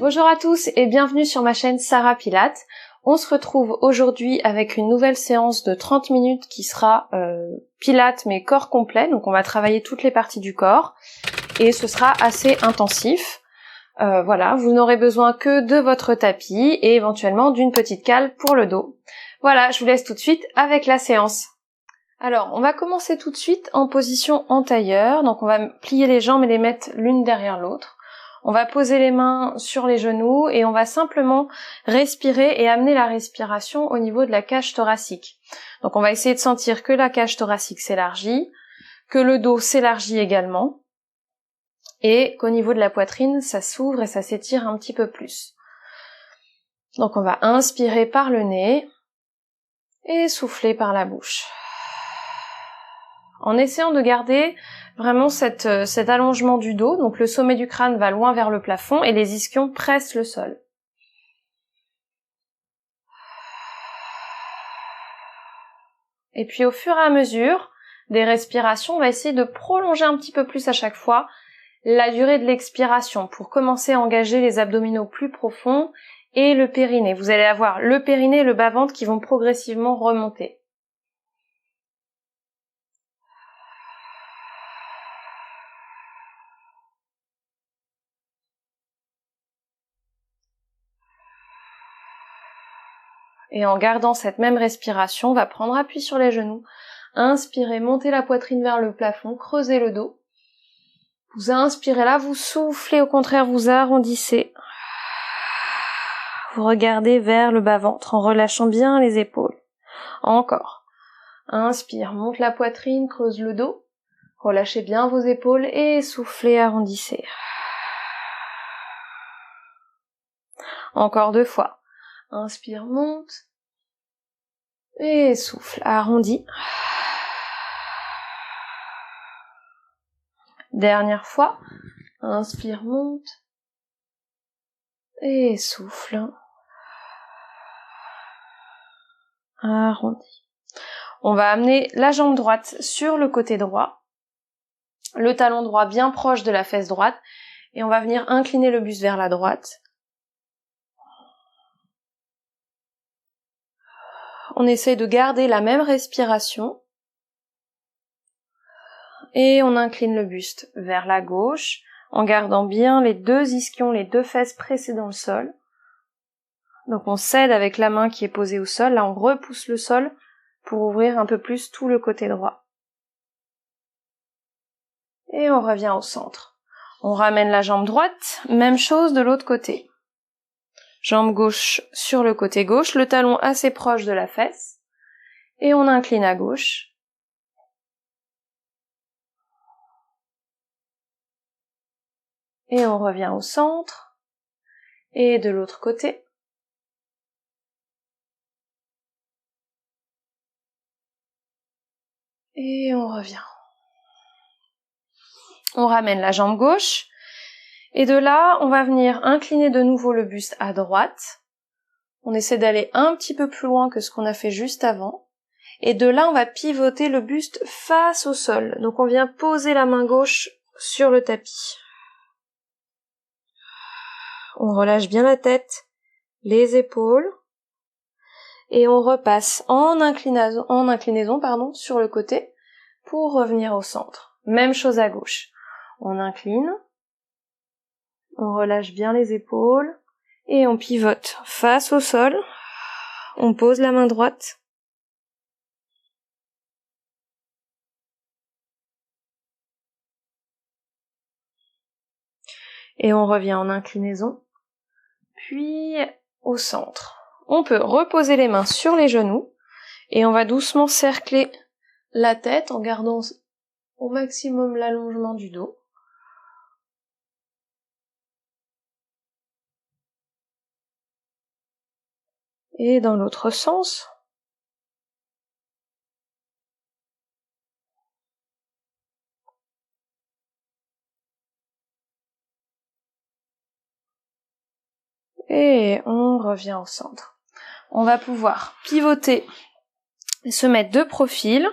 Bonjour à tous et bienvenue sur ma chaîne Sarah Pilates. On se retrouve aujourd'hui avec une nouvelle séance de 30 minutes qui sera Pilates mais corps complet. Donc on va travailler toutes les parties du corps et ce sera assez intensif. Voilà, vous n'aurez besoin que de votre tapis et éventuellement d'une petite cale pour le dos. Voilà, je vous laisse tout de suite avec la séance. Alors, on va commencer tout de suite en position en tailleur. Donc on va plier les jambes et les mettre l'une derrière l'autre. On va poser les mains sur les genoux et on va simplement respirer et amener la respiration au niveau de la cage thoracique. Donc on va essayer de sentir que la cage thoracique s'élargit, que le dos s'élargit également et qu'au niveau de la poitrine, ça s'ouvre et ça s'étire un petit peu plus. Donc on va inspirer par le nez et souffler par la bouche. En essayant de garder vraiment cet allongement du dos, donc le sommet du crâne va loin vers le plafond et les ischions pressent le sol. Et puis au fur et à mesure des respirations, on va essayer de prolonger un petit peu plus à chaque fois la durée de l'expiration pour commencer à engager les abdominaux plus profonds et le périnée. Vous allez avoir le périnée et le bas-ventre qui vont progressivement remonter. Et en gardant cette même respiration, on va prendre appui sur les genoux, inspirez, montez la poitrine vers le plafond, creusez le dos. Vous inspirez là, vous soufflez, au contraire, vous arrondissez. Vous regardez vers le bas-ventre en relâchant bien les épaules. Encore. Inspire, monte la poitrine, creuse le dos. Relâchez bien vos épaules et soufflez, arrondissez. Encore 2 fois. Inspire, monte. Et souffle, arrondi. Dernière fois. Inspire, monte. Et souffle. Arrondi. On va amener la jambe droite sur le côté droit. Le talon droit bien proche de la fesse droite. Et on va venir incliner le buste vers la droite. On essaye de garder la même respiration. Et on incline le buste vers la gauche, en gardant bien les 2 ischions, les 2 fesses pressées dans le sol. Donc on cède avec la main qui est posée au sol. Là on repousse le sol pour ouvrir un peu plus tout le côté droit. Et on revient au centre. On ramène la jambe droite, même chose de l'autre côté. Jambe gauche sur le côté gauche, le talon assez proche de la fesse. Et on incline à gauche. Et on revient au centre. Et de l'autre côté. Et on revient. On ramène la jambe gauche. Et de là, on va venir incliner de nouveau le buste à droite. On essaie d'aller un petit peu plus loin que ce qu'on a fait juste avant. Et de là, on va pivoter le buste face au sol. Donc on vient poser la main gauche sur le tapis. On relâche bien la tête, les épaules. Et on repasse en inclinaison, sur le côté pour revenir au centre. Même chose à gauche. On incline. On relâche bien les épaules et on pivote face au sol. On pose la main droite. Et on revient en inclinaison, puis au centre. On peut reposer les mains sur les genoux et on va doucement cercler la tête en gardant au maximum l'allongement du dos. Et dans l'autre sens. Et on revient au centre. On va pouvoir pivoter et se mettre de profil.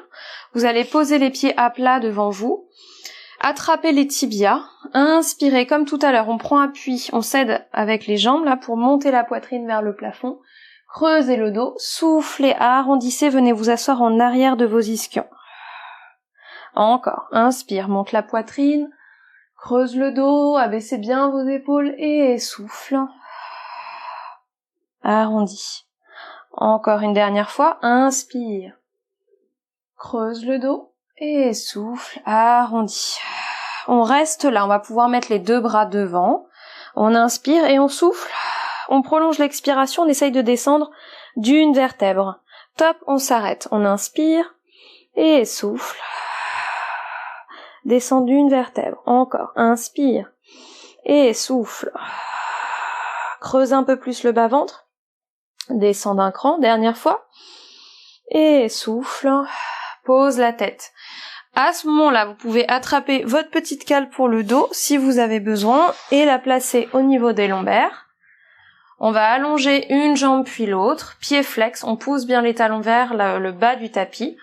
Vous allez poser les pieds à plat devant vous. Attrapez les tibias, inspirez comme tout à l'heure, on prend appui, on s'aide avec les jambes là pour monter la poitrine vers le plafond, creusez le dos, soufflez, arrondissez, venez vous asseoir en arrière de vos ischions. Encore, inspire, monte la poitrine, creuse le dos, abaissez bien vos épaules et souffle. Arrondis. Encore une dernière fois, inspire. Creuse le dos et souffle, arrondis. On reste là, on va pouvoir mettre les deux bras devant. On inspire et on souffle. On prolonge l'expiration, on essaye de descendre d'une vertèbre. Top, on s'arrête. On inspire et souffle. Descend d'une vertèbre. Encore, inspire et souffle. Creuse un peu plus le bas-ventre. Descend d'un cran, dernière fois. Et souffle. Pose la tête. À ce moment-là, vous pouvez attraper votre petite cale pour le dos si vous avez besoin et la placer au niveau des lombaires. On va allonger une jambe puis l'autre, pied flex, on pousse bien les talons vers le bas du tapis.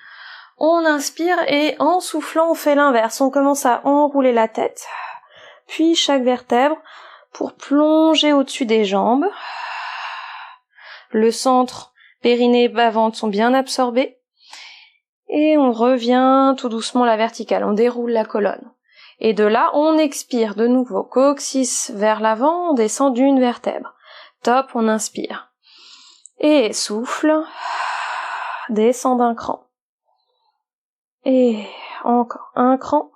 On inspire et en soufflant, on fait l'inverse. On commence à enrouler la tête, puis chaque vertèbre pour plonger au-dessus des jambes. Le centre, périnée et bas-ventre sont bien absorbés. Et on revient tout doucement à la verticale, on déroule la colonne. Et de là, on expire de nouveau, coccyx vers l'avant, on descend d'une vertèbre. Top, on inspire. Et souffle, descend d'un cran. Et encore un cran.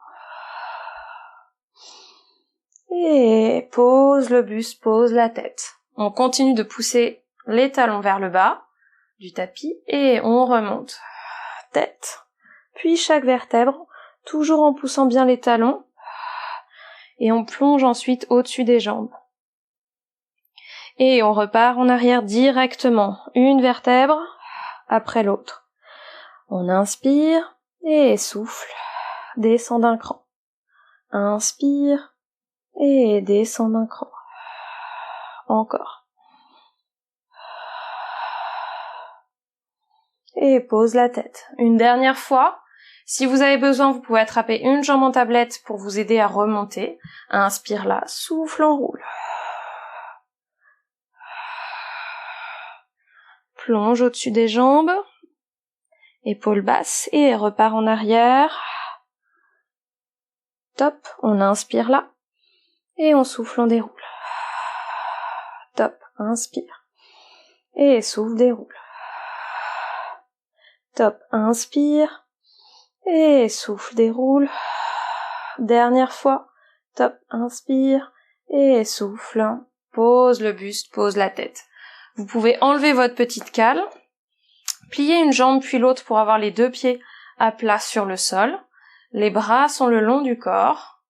Et pose le buste, pose la tête. On continue de pousser les talons vers le bas du tapis et on remonte. Tête, puis chaque vertèbre, toujours en poussant bien les talons, et on plonge ensuite au-dessus des jambes. Et on repart en arrière directement, une vertèbre après l'autre. On inspire et souffle, descend d'un cran. Inspire et descend d'un cran. Encore. Et pose la tête. Une dernière fois. Si vous avez besoin, vous pouvez attraper une jambe en tablette pour vous aider à remonter. Inspire là, souffle, enroule. Plonge au-dessus des jambes. Épaules basses et repart en arrière. Top, on inspire là. Et on souffle, on déroule. Top, inspire. Et souffle, déroule. Top, inspire. Et souffle, déroule. Dernière fois. Top, inspire. Et souffle. Pose le buste, pose la tête. Vous pouvez enlever votre petite cale. Plier une jambe puis l'autre pour avoir les deux pieds à plat sur le sol. Les bras sont le long du corps.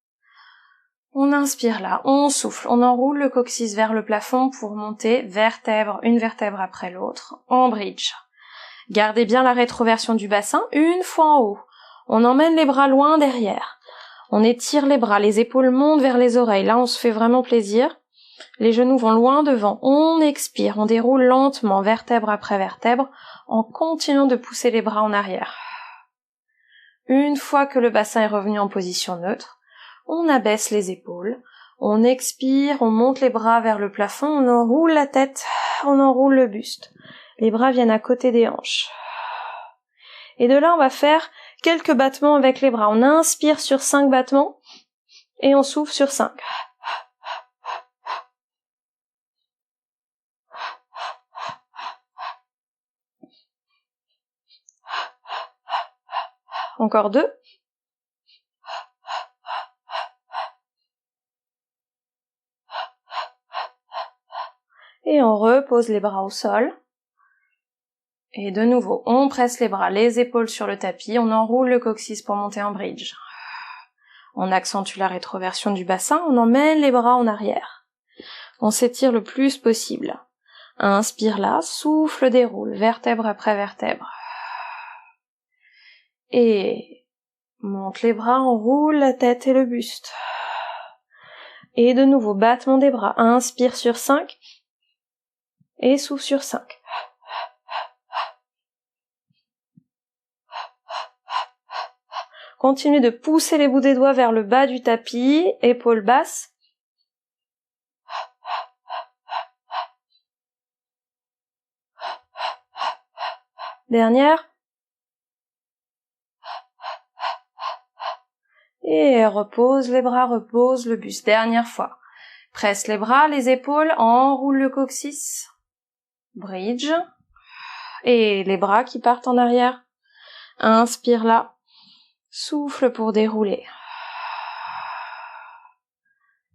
On inspire là, on souffle, on enroule le coccyx vers le plafond pour monter vertèbre, une vertèbre après l'autre, en bridge. Gardez bien la rétroversion du bassin, une fois en haut. On emmène les bras loin derrière. On étire les bras, les épaules montent vers les oreilles. Là, on se fait vraiment plaisir. Les genoux vont loin devant. On expire, on déroule lentement, vertèbre après vertèbre, en continuant de pousser les bras en arrière. Une fois que le bassin est revenu en position neutre, on abaisse les épaules, on expire, on monte les bras vers le plafond, on enroule la tête, on enroule le buste. Les bras viennent à côté des hanches. Et de là, on va faire quelques battements avec les bras. On inspire sur 5 battements et on souffle sur 5. Encore 2. Et on repose les bras au sol. Et de nouveau, on presse les bras, les épaules sur le tapis, on enroule le coccyx pour monter en bridge. On accentue la rétroversion du bassin, on emmène les bras en arrière. On s'étire le plus possible. Inspire là, souffle, déroule, vertèbre après vertèbre. Et monte les bras, enroule la tête et le buste. Et de nouveau, battement des bras. Inspire sur 5. Et souffle sur 5. Continuez de pousser les bouts des doigts vers le bas du tapis, épaules basses. Dernière. Et repose les bras, repose le buste. Dernière fois. Presse les bras, les épaules, enroule le coccyx. Bridge. Et les bras qui partent en arrière. Inspire là. Souffle pour dérouler.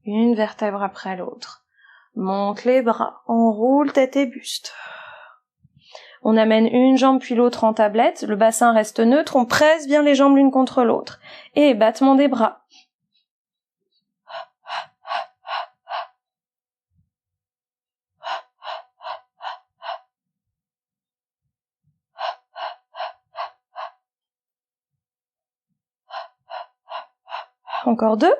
Une vertèbre après l'autre. Monte les bras, enroule tête et buste. On amène une jambe puis l'autre en tablette, le bassin reste neutre, on presse bien les jambes l'une contre l'autre. Et battement des bras. Encore 2.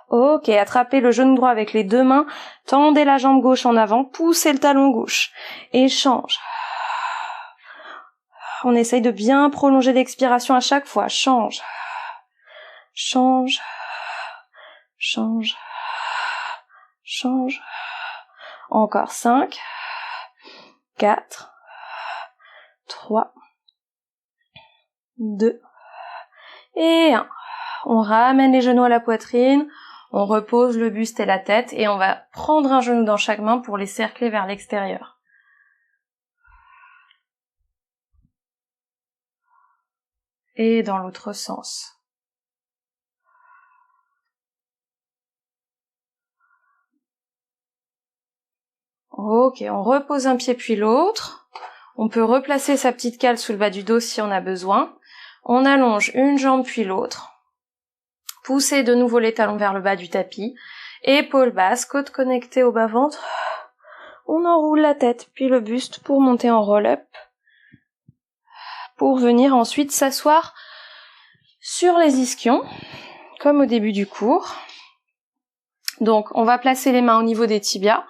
Ok, attrapez le genou droit avec les 2 mains, tendez la jambe gauche en avant, poussez le talon gauche. Et change. On essaye de bien prolonger l'expiration à chaque fois. Change. Change. Change. Change. Encore 5. 4. 3. 2. Et 1. On ramène les genoux à la poitrine. On repose le buste et la tête et on va prendre un genou dans chaque main pour les cercler vers l'extérieur. Et dans l'autre sens. Ok, on repose un pied puis l'autre. On peut replacer sa petite cale sous le bas du dos si on a besoin. On allonge une jambe puis l'autre. Poussez de nouveau les talons vers le bas du tapis. Épaules basses, côtes connectées au bas-ventre. On enroule la tête puis le buste pour monter en roll-up. Pour venir ensuite s'asseoir sur les ischions, comme au début du cours. Donc, on va placer les mains au niveau des tibias.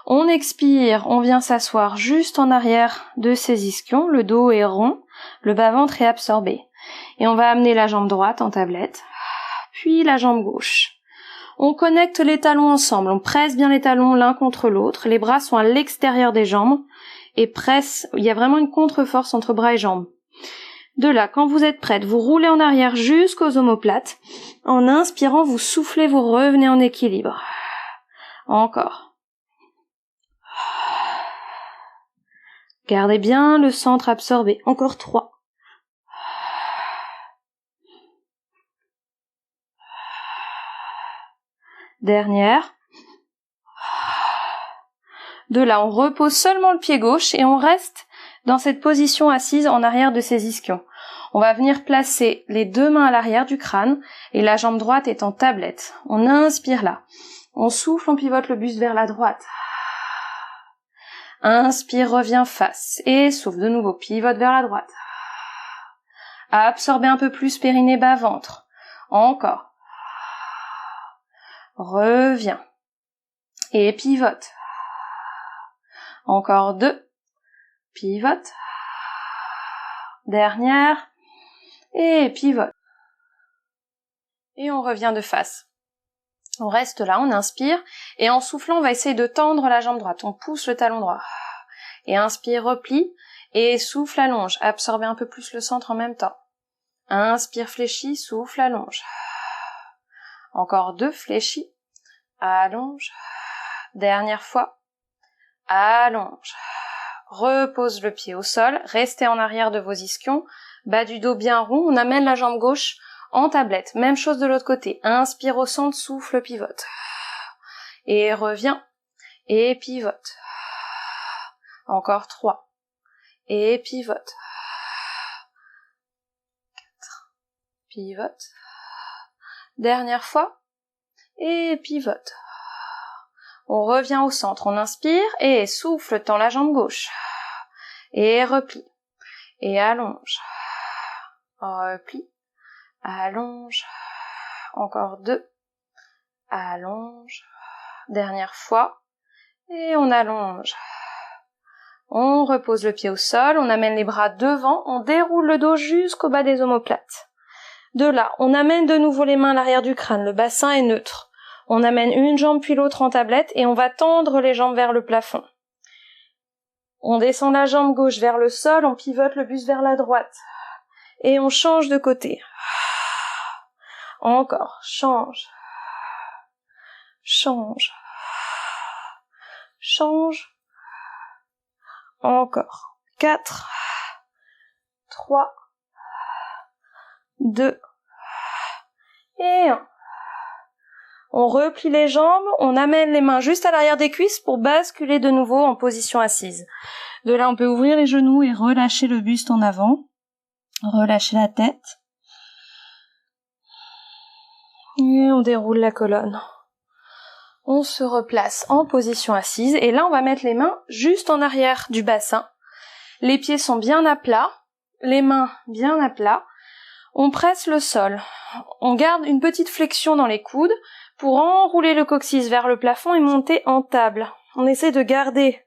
On expire, on vient s'asseoir juste en arrière de ces ischions. Le dos est rond, le bas-ventre est absorbé. Et on va amener la jambe droite en tablette, puis la jambe gauche. On connecte les talons ensemble, on presse bien les talons l'un contre l'autre. Les bras sont à l'extérieur des jambes et presse. Il y a vraiment une contre-force entre bras et jambes. De là, quand vous êtes prête, vous roulez en arrière jusqu'aux omoplates. En inspirant, vous soufflez, vous revenez en équilibre. Encore. Gardez bien le centre absorbé. Encore 3. Dernière. De là, on repose seulement le pied gauche et on reste dans cette position assise en arrière de ces ischions. On va venir placer les 2 mains à l'arrière du crâne et la jambe droite est en tablette. On inspire là. On souffle, on pivote le buste vers la droite. Inspire, reviens face et souffle de nouveau, pivote vers la droite. Absorbez un peu plus périnée bas ventre. Encore. Reviens. Et pivote. Encore 2. Pivote. Dernière. Et pivote. Et on revient de face. On reste là, on inspire. Et en soufflant, on va essayer de tendre la jambe droite. On pousse le talon droit. Et inspire, replie. Et souffle, allonge. Absorbez un peu plus le centre en même temps. Inspire, fléchis, souffle, allonge. Encore 2, fléchis. Allonge. Dernière fois. Allonge. Repose le pied au sol. Restez en arrière de vos ischions. Bas du dos bien rond. On amène la jambe gauche en tablette. Même chose de l'autre côté. Inspire au centre, souffle, pivote. Et reviens. Et pivote. Encore 3. Et pivote. 4. Pivote. Dernière fois. Et pivote. On revient au centre. On inspire et souffle, tend la jambe gauche. Et replie. Et allonge. Replie. Allonge. Encore 2. Allonge. Dernière fois. Et on allonge. On repose le pied au sol, on amène les bras devant, on déroule le dos jusqu'au bas des omoplates. De là, on amène de nouveau les mains à l'arrière du crâne, le bassin est neutre. On amène une jambe puis l'autre en tablette et on va tendre les jambes vers le plafond. On descend la jambe gauche vers le sol, on pivote le buste vers la droite. Et on change de côté. Encore, change. Change. Change. Encore. 4, 3, 2 et 1. On replie les jambes, on amène les mains juste à l'arrière des cuisses pour basculer de nouveau en position assise. De là, on peut ouvrir les genoux et relâcher le buste en avant. Relâcher la tête. Et on déroule la colonne. On se replace en position assise et là, on va mettre les mains juste en arrière du bassin. Les pieds sont bien à plat, les mains bien à plat. On presse le sol. On garde une petite flexion dans les coudes pour enrouler le coccyx vers le plafond et monter en table. On essaie de garder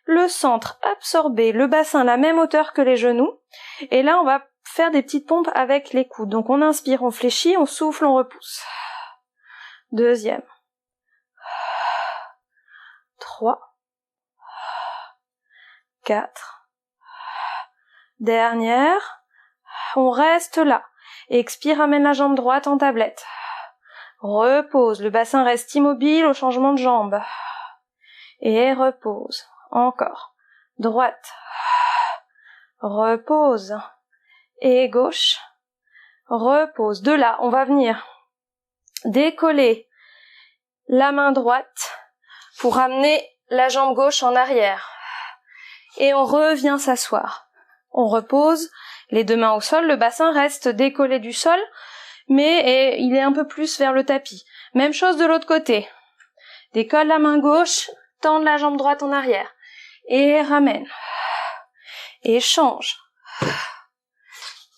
le centre absorbé, le bassin à la même hauteur que les genoux. Et là, on va faire des petites pompes avec les coudes. Donc on inspire, on fléchit, on souffle, on repousse. Deuxième. 3. 4. Dernière. On reste là. Expire, amène la jambe droite en tablette. Repose, le bassin reste immobile au changement de jambe. Et repose. Encore. Droite. Repose. Et gauche. Repose. De là, on va venir décoller la main droite pour amener la jambe gauche en arrière. Et on revient s'asseoir. On repose, les deux mains au sol, le bassin reste décollé du sol, mais il est un peu plus vers le tapis. Même chose de l'autre côté. Décolle la main gauche, tendre la jambe droite en arrière. Et ramène. Et change.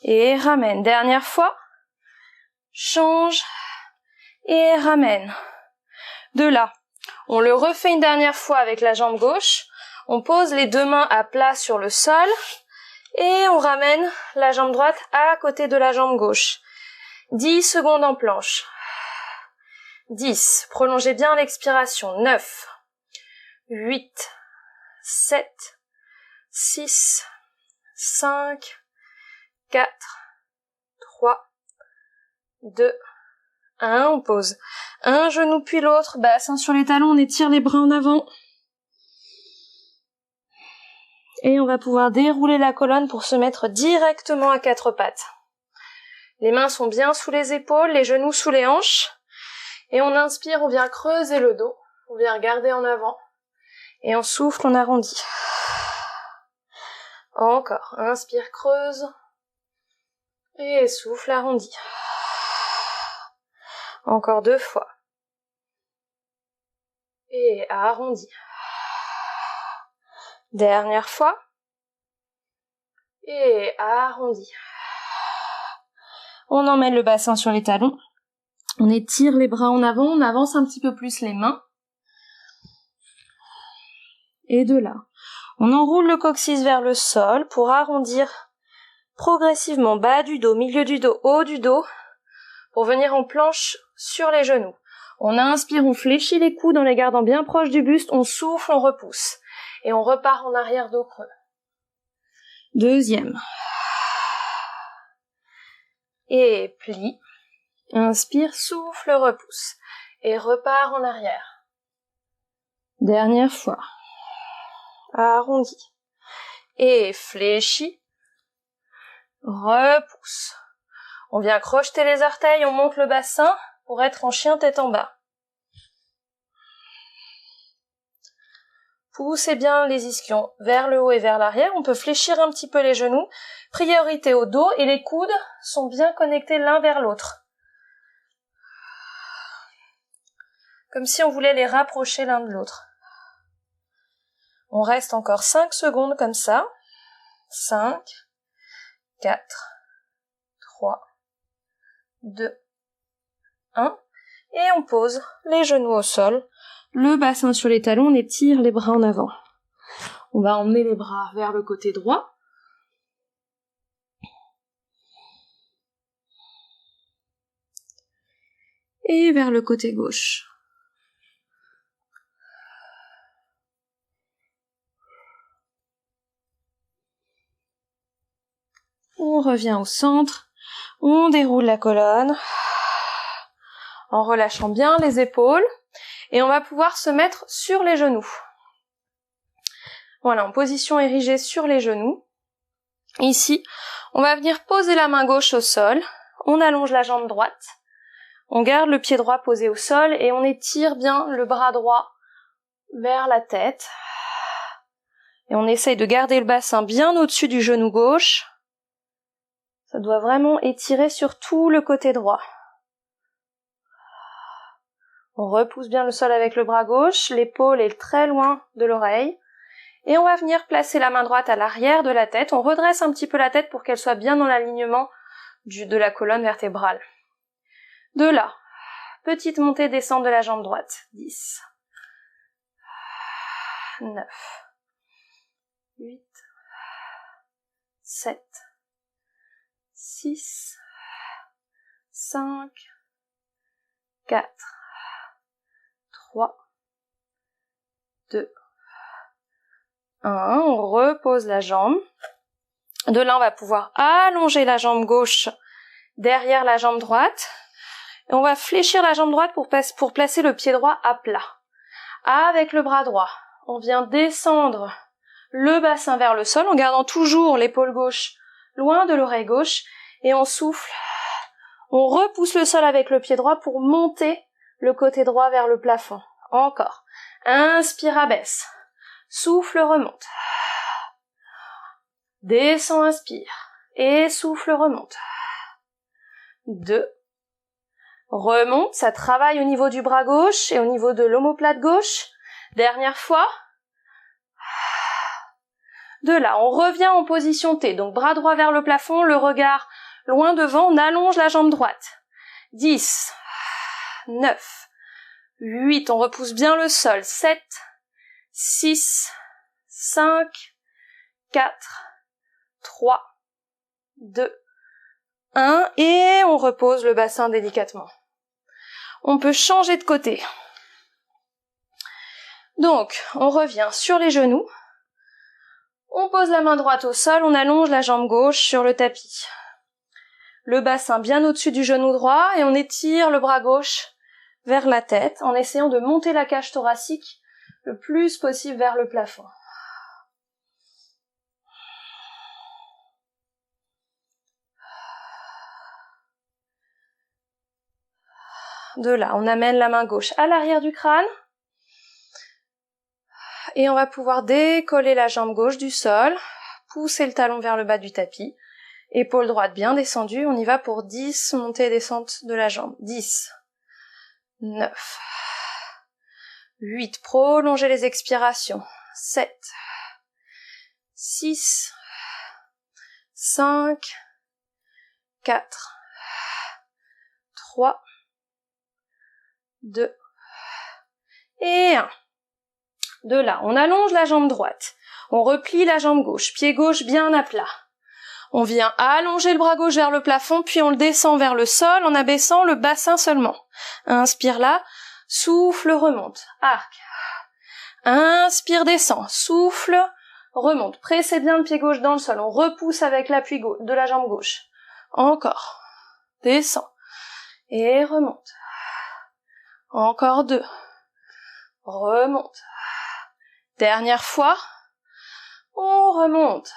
Et ramène. Dernière fois. Change. Et ramène. De là, on le refait une dernière fois avec la jambe gauche. On pose les deux mains à plat sur le sol. Et on ramène la jambe droite à côté de la jambe gauche. 10 secondes en planche. 10. Prolongez bien l'expiration. 9. 8. 7. 6. 5. 4. 3. 2. 1. On pose un genou puis l'autre. Bassin sur les talons. On étire les bras en avant. Et on va pouvoir dérouler la colonne pour se mettre directement à quatre pattes. Les mains sont bien sous les épaules, les genoux sous les hanches. Et on inspire, on vient creuser le dos. On vient regarder en avant. Et on souffle, on arrondit. Encore. Inspire, creuse. Et souffle, arrondit. Encore 2 fois. Et arrondis. Dernière fois. Et arrondis. On emmène le bassin sur les talons. On étire les bras en avant, on avance un petit peu plus les mains. Et de là, on enroule le coccyx vers le sol pour arrondir progressivement bas du dos, milieu du dos, haut du dos, pour venir en planche sur les genoux. On inspire, on fléchit les coudes en les gardant bien proches du buste, on souffle, on repousse. Et on repart en arrière dos creux. Deuxième. Et plie. Inspire, souffle, repousse. Et repart en arrière. Dernière fois. Arrondi. Et fléchis. Repousse. On vient crocheter les orteils, on monte le bassin pour être en chien tête en bas. Poussez bien les ischions vers le haut et vers l'arrière. On peut fléchir un petit peu les genoux. Priorité au dos et les coudes sont bien connectés l'un vers l'autre. Comme si on voulait les rapprocher l'un de l'autre. On reste encore 5 secondes comme ça. 5, 4, 3, 2, 1. Et on pose les genoux au sol. Le bassin sur les talons, on étire les bras en avant. On va emmener les bras vers le côté droit. Et vers le côté gauche. On revient au centre, on déroule la colonne, en relâchant bien les épaules, et on va pouvoir se mettre sur les genoux. Voilà, en position érigée sur les genoux. Ici, on va venir poser la main gauche au sol, on allonge la jambe droite, on garde le pied droit posé au sol, et on étire bien le bras droit vers la tête. Et on essaye de garder le bassin bien au-dessus du genou gauche. Ça doit vraiment étirer sur tout le côté droit. On repousse bien le sol avec le bras gauche, l'épaule est très loin de l'oreille. Et on va venir placer la main droite à l'arrière de la tête. On redresse un petit peu la tête pour qu'elle soit bien dans l'alignement de la colonne vertébrale. De là, petite montée descente de la jambe droite. 10, 9, 8, 7, 6, 5, 4, 3, 2, 1. On repose la jambe. De là, on va pouvoir allonger la jambe gauche derrière la jambe droite. Et on va fléchir la jambe droite pour placer le pied droit à plat. Avec le bras droit, on vient descendre le bassin vers le sol en gardant toujours l'épaule gauche loin de l'oreille gauche. Et on souffle. On repousse le sol avec le pied droit pour monter le côté droit vers le plafond. Encore. Inspire, abaisse. Souffle, remonte. Descend, inspire. Et souffle, remonte. 2. Remonte, ça travaille au niveau du bras gauche et au niveau de l'omoplate gauche. Dernière fois. De là, on revient en position T. Donc bras droit vers le plafond, le regard loin devant, on allonge la jambe droite. 10, 9, 8, on repousse bien le sol. 7, 6, 5, 4, 3, 2, 1, et on repose le bassin délicatement. On peut changer de côté. Donc, on revient sur les genoux. On pose la main droite au sol, on allonge la jambe gauche sur le tapis. Le bassin bien au-dessus du genou droit et on étire le bras gauche vers la tête en essayant de monter la cage thoracique le plus possible vers le plafond. De là, on amène la main gauche à l'arrière du crâne et on va pouvoir décoller la jambe gauche du sol, pousser le talon vers le bas du tapis, épaule droite bien descendue, on y va pour 10 montées et descentes de la jambe. 10, 9, 8, prolongez les expirations. 7, 6, 5, 4, 3, 2 et 1. De là, on allonge la jambe droite, on replie la jambe gauche, pied gauche bien à plat. On vient allonger le bras gauche vers le plafond, puis on le descend vers le sol en abaissant le bassin seulement. Inspire là, souffle, remonte, arc. Inspire, descend, souffle, remonte. Pressez bien le pied gauche dans le sol, on repousse avec l'appui de la jambe gauche. Encore, descend et remonte. Encore 2, remonte. Dernière fois, on remonte.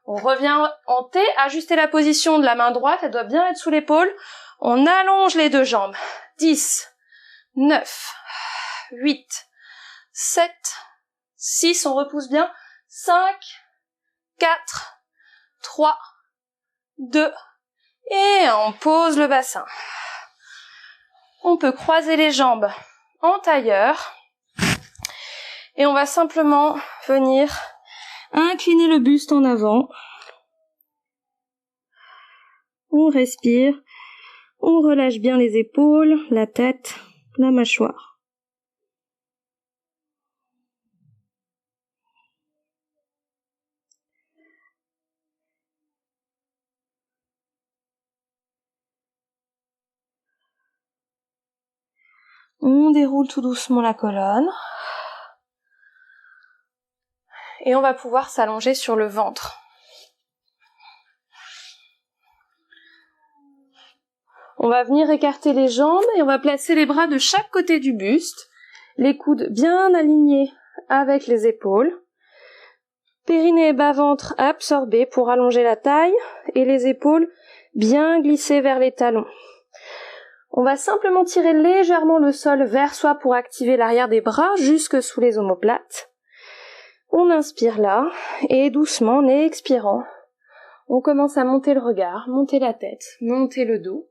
On revient en T, ajuster la position de la main droite, elle doit bien être sous l'épaule. On allonge les deux jambes. 10, 9, 8, 7, 6, on repousse bien. 5, 4, 3, 2, et on pose le bassin. On peut croiser les jambes en tailleur. Et on va simplement venir incliner le buste en avant. On respire. On relâche bien les épaules, la tête, la mâchoire. On déroule tout doucement la colonne. Et on va pouvoir s'allonger sur le ventre. On va venir écarter les jambes et on va placer les bras de chaque côté du buste, les coudes bien alignés avec les épaules, périnée et bas-ventre absorbés pour allonger la taille et les épaules bien glissées vers les talons. On va simplement tirer légèrement le sol vers soi pour activer l'arrière des bras jusque sous les omoplates. On inspire là et doucement en expirant, on commence à monter le regard, monter la tête, monter le dos.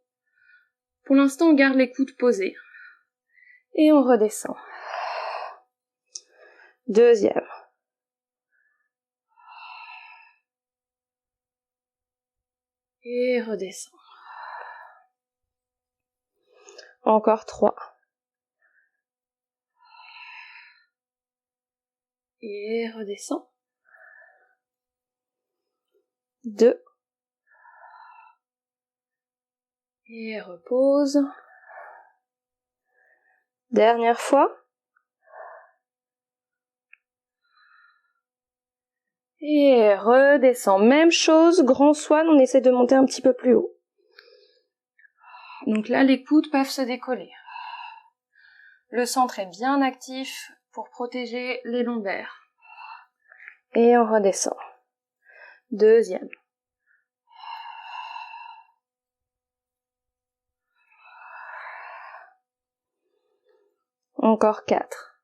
Pour l'instant, on garde les coudes posés. Et on redescend. Deuxième. Et redescend. Encore 3. Et redescend. 2. Et repose. Dernière fois. Et redescend. Même chose, grand swan, on essaie de monter un petit peu plus haut. Donc là, les coudes peuvent se décoller. Le centre est bien actif pour protéger les lombaires. Et on redescend. Deuxième. Encore 4.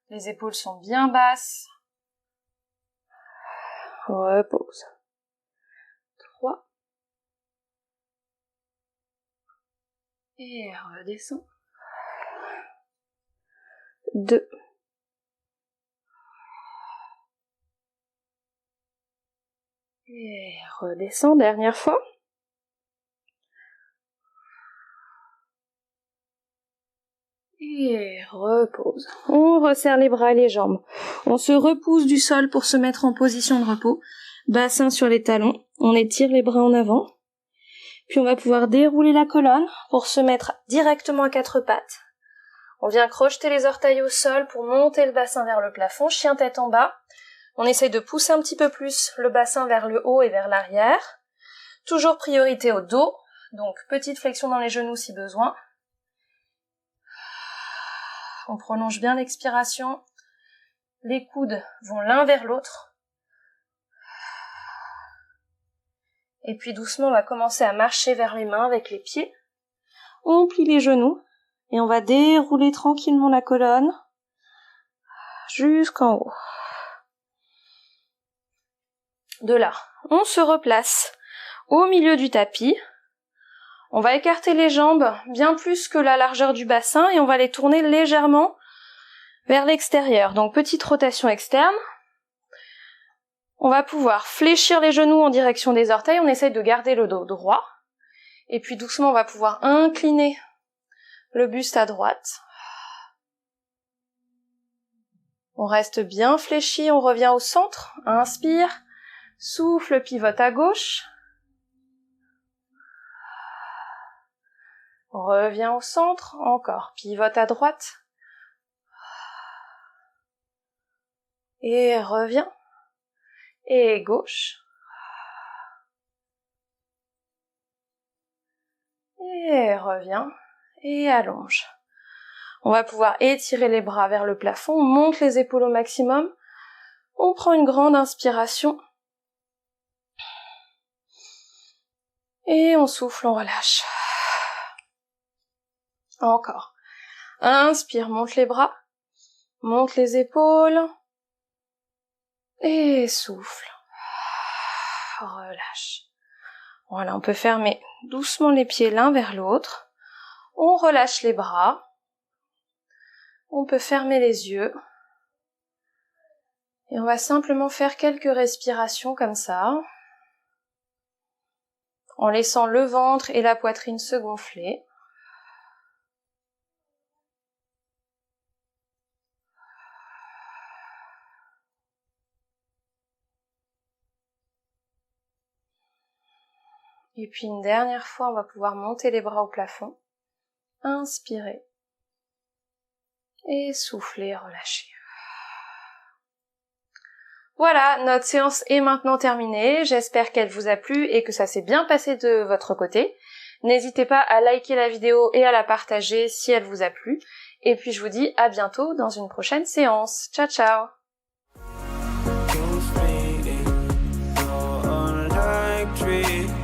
Les épaules sont bien basses. Repose. 3. Et redescend. 2. Et redescend, dernière fois. Et repose. On resserre les bras et les jambes. On se repousse du sol pour se mettre en position de repos. Bassin sur les talons. On étire les bras en avant. Puis on va pouvoir dérouler la colonne pour se mettre directement à 4 pattes. On vient crocheter les orteils au sol pour monter le bassin vers le plafond. Chien tête en bas. On essaye de pousser un petit peu plus le bassin vers le haut et vers l'arrière. Toujours priorité au dos. Donc petite flexion dans les genoux si besoin. On prolonge bien l'expiration. Les coudes vont l'un vers l'autre. Et puis doucement, on va commencer à marcher vers les mains avec les pieds. On plie les genoux et on va dérouler tranquillement la colonne jusqu'en haut. De là, on se replace au milieu du tapis. On va écarter les jambes bien plus que la largeur du bassin et on va les tourner légèrement vers l'extérieur. Donc petite rotation externe. On va pouvoir fléchir les genoux en direction des orteils. On essaye de garder le dos droit. Et puis doucement, on va pouvoir incliner le buste à droite. On reste bien fléchi, on revient au centre. Inspire, souffle, pivote à gauche. Reviens au centre, encore, pivote à droite. Et reviens. Et gauche. Et reviens. Et allonge. On va pouvoir étirer les bras vers le plafond, on monte les épaules au maximum. On prend une grande inspiration. Et on souffle, on relâche. Encore. Inspire, monte les bras. Monte les épaules. Et souffle. Relâche. Voilà, on peut fermer doucement les pieds l'un vers l'autre. On relâche les bras. On peut fermer les yeux. Et on va simplement faire quelques respirations comme ça, en laissant le ventre et la poitrine se gonfler. Et puis une dernière fois, on va pouvoir monter les bras au plafond. Inspirez. Et soufflez, relâchez. Voilà, notre séance est maintenant terminée. J'espère qu'elle vous a plu et que ça s'est bien passé de votre côté. N'hésitez pas à liker la vidéo et à la partager si elle vous a plu. Et puis je vous dis à bientôt dans une prochaine séance. Ciao ciao! Tree